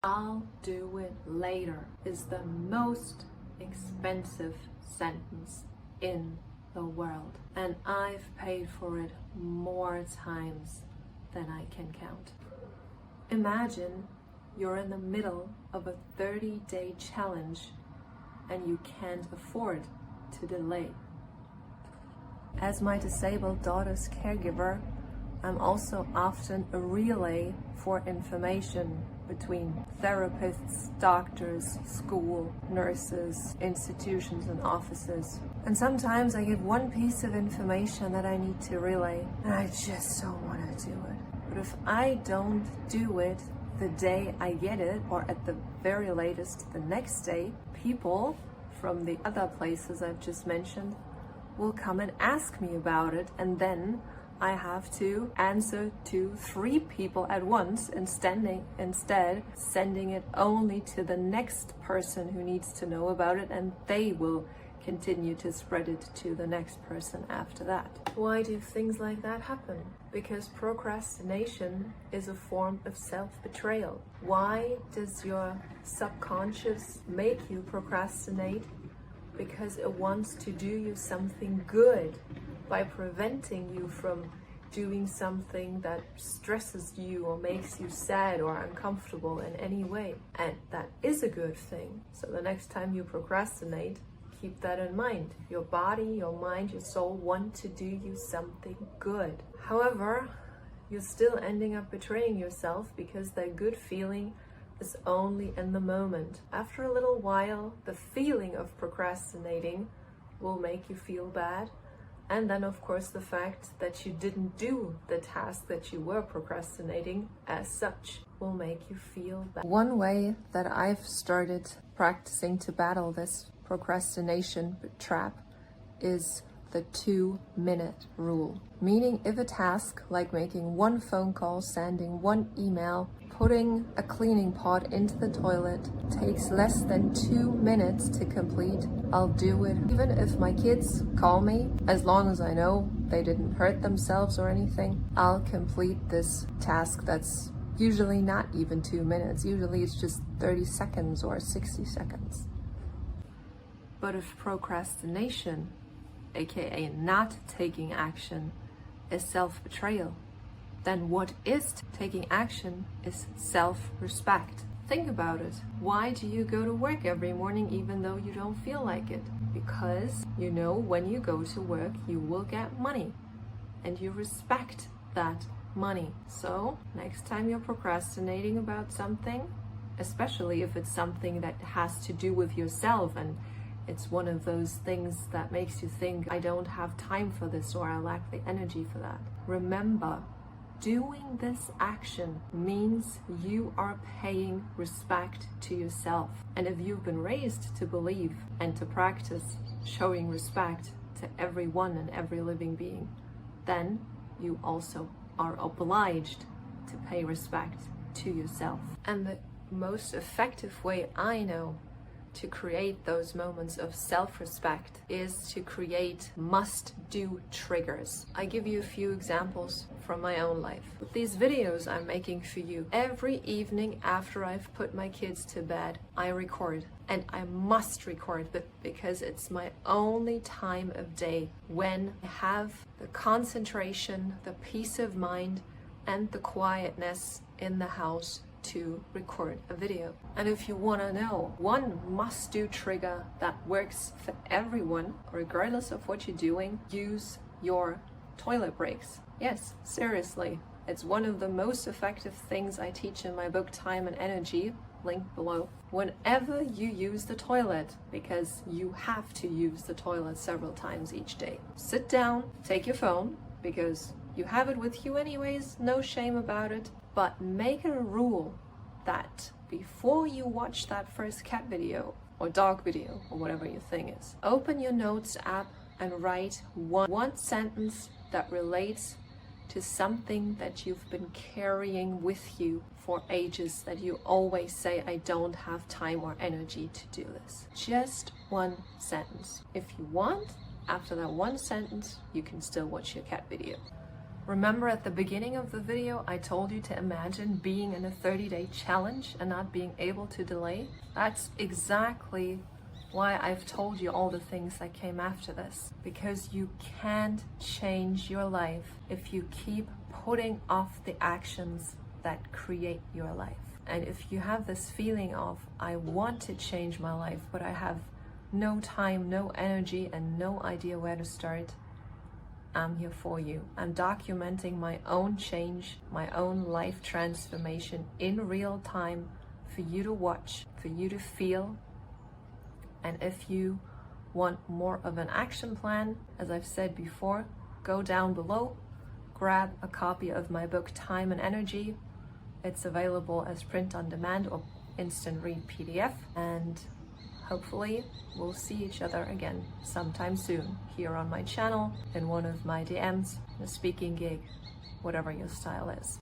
"I'll do it later" is the most expensive sentence in the world, and I've paid for it more times than I can count. Imagine you're in the middle of a 30-day challenge and you can't afford to delay. As my disabled daughter's caregiver, I'm also often a relay for information between therapists, doctors, school, nurses, institutions, and offices. And sometimes I get one piece of information that I need to relay, and I just don't want to do it. But if I don't do it the day I get it, or at the very latest the next day, people from the other places I've just mentioned will come and ask me about it, and then I have to answer to 3 people at once instead sending it only to the next person who needs to know about it, and they will continue to spread it to the next person after that. Why do things like that happen? Because procrastination is a form of self-betrayal. Why does your subconscious make you procrastinate? Because it wants to do you something good by preventing you from doing something that stresses you or makes you sad or uncomfortable in any way. And that is a good thing. So the next time you procrastinate, keep that in mind. Your body, your mind, your soul want to do you something good. However, you're still ending up betraying yourself because that good feeling is only in the moment. After a little while, the feeling of procrastinating will make you feel bad. And then, of course, the fact that you didn't do the task that you were procrastinating as such will make you feel bad. One way that I've started practicing to battle this procrastination trap is the 2-minute rule. Meaning, if a task like making 1 phone call, sending 1 email, putting a cleaning pot into the toilet takes less than 2 minutes to complete, I'll do it. Even if my kids call me, as long as I know they didn't hurt themselves or anything, I'll complete this task that's usually not even 2 minutes. Usually it's just 30 seconds or 60 seconds. But if procrastination, aka not taking action, is self-betrayal, then what is taking action is self-respect. Think about it. Why do you go to work every morning even though you don't feel like it? Because you know when you go to work you will get money, and you respect that money. So next time you're procrastinating about something, especially if it's something that has to do with yourself and it's one of those things that makes you think, I don't have time for this, or I lack the energy for that, remember, doing this action means you are paying respect to yourself. And if you've been raised to believe and to practice showing respect to everyone and every living being, then you also are obliged to pay respect to yourself. And the most effective way I know to create those moments of self-respect is to create must-do triggers. I give you a few examples from my own life. With these videos I'm making for you, every evening after I've put my kids to bed, I record. And I must record because it's my only time of day when I have the concentration, the peace of mind, and the quietness in the house to record a video. And if you want to know one must-do trigger that works for everyone, regardless of what you're doing, use your toilet breaks. Yes, seriously, it's one of the most effective things I teach in my book Time and Energy, link below. Whenever you use the toilet, because you have to use the toilet several times each day, sit down, take your phone, because you have it with you anyways, no shame about it. But make it a rule that before you watch that first cat video or dog video or whatever your thing is, open your notes app and write one sentence that relates to something that you've been carrying with you for ages, that you always say, I don't have time or energy to do this. Just one sentence. If you want, after that one sentence, you can still watch your cat video. Remember at the beginning of the video, I told you to imagine being in a 30-day challenge and not being able to delay? That's exactly why I've told you all the things that came after this. Because you can't change your life if you keep putting off the actions that create your life. And if you have this feeling of, I want to change my life, but I have no time, no energy, and no idea where to start, I'm here for you. I'm documenting my own change, my own life transformation in real time for you to watch, for you to feel. And if you want more of an action plan, as I've said before, go down below, grab a copy of my book, Time and Energy. It's available as print on demand or instant read PDF. And hopefully we'll see each other again sometime soon here on my channel, in one of my DMs, a speaking gig, whatever your style is.